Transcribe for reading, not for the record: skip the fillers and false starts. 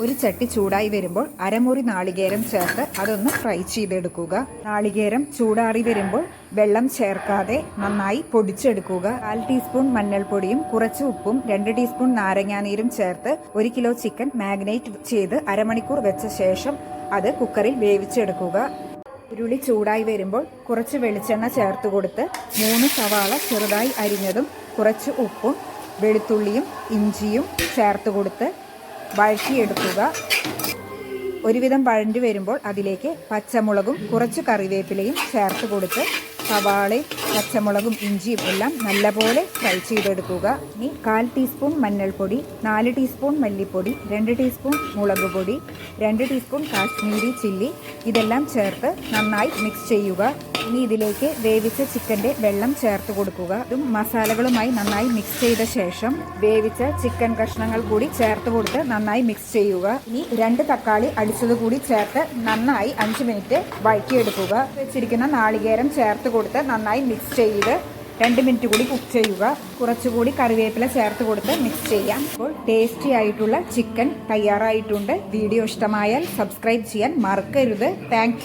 ഒരു ചട്ടി ചൂടായി വരുമ്പോൾ അരമുറി നാളികേരം ചേർത്ത് അതൊന്ന് ഫ്രൈ ചെയ്തെടുക്കുക. നാളികേരം ചൂടാറി വരുമ്പോൾ വെള്ളം ചേർക്കാതെ നന്നായി പൊടിച്ചെടുക്കുക. 1/4 ടീസ്പൂൺ മഞ്ഞൾപ്പൊടിയും കുറച്ച് ഉപ്പും 2 ടീസ്പൂൺ നാരങ്ങാനീരും ചേർത്ത് 1 കിലോ ചിക്കൻ മാഗ്നേറ്റ് ചെയ്ത് അരമണിക്കൂർ വെച്ച ശേഷം അത് കുക്കറിൽ വേവിച്ചെടുക്കുക. ഉരുളി ചൂടായി വരുമ്പോൾ കുറച്ച് വെളിച്ചെണ്ണ ചേർത്ത് കൊടുത്ത് 3 സവാള ചെറുതായി അരിഞ്ഞതും കുറച്ച് ഉപ്പും വെളുത്തുള്ളിയും ഇഞ്ചിയും ചേർത്ത് കൊടുത്ത് വഴറ്റിയെടുക്കുക. ഒരുവിധം വഴണ്ടി വരുമ്പോൾ അതിലേക്ക് പച്ചമുളകും കുറച്ച് കറിവേപ്പിലയും ചേർത്ത് കൊടുത്ത് സവാളയും പച്ചമുളകും ഇഞ്ചിയും എല്ലാം നല്ലപോലെ ഫ്രൈ ചെയ്തെടുക്കുക. ഇനി 1/4 ടീസ്പൂൺ മഞ്ഞൾപ്പൊടി, 4 ടീസ്പൂൺ മല്ലിപ്പൊടി, 2 ടീസ്പൂൺ മുളക് പൊടി, 2 ടീസ്പൂൺ കാശ്മീരി ചില്ലി ഇതെല്ലാം ചേർത്ത് നന്നായി മിക്സ് ചെയ്യുക. ഇനി ഇതിലേക്ക് വേവിച്ച ചിക്കൻ്റെ വെള്ളം ചേർത്ത് കൊടുക്കുക. ഇതും മസാലകളുമായി നന്നായി മിക്സ് ചെയ്ത ശേഷം വേവിച്ച ചിക്കൻ കഷ്ണങ്ങൾ കൂടി ചേർത്ത് കൊടുത്ത് നന്നായി മിക്സ് ചെയ്യുക. ഇനി 2 തക്കാളി അടിച്ചത് കൂടി ചേർത്ത് നന്നായി 5 മിനിറ്റ് വഴറ്റിയെടുക്കുക. വെച്ചിരിക്കുന്ന നാളികേരം ചേർത്ത് കൊടുത്ത് നന്നായി മിക്സ് ചെയ്ത് 2 മിനിറ്റ് കൂടി കുക്ക് ചെയ്യുക. കുറച്ചുകൂടി കറിവേപ്പില ചേർത്ത് കൊടുത്ത് മിക്സ് ചെയ്യാം. അപ്പോൾ ടേസ്റ്റി ആയിട്ടുള്ള ചിക്കൻ തയ്യാറായിട്ടുണ്ട്. വീഡിയോ ഇഷ്ടമായാൽ സബ്സ്ക്രൈബ് ചെയ്യാൻ മറക്കരുത്. താങ്ക്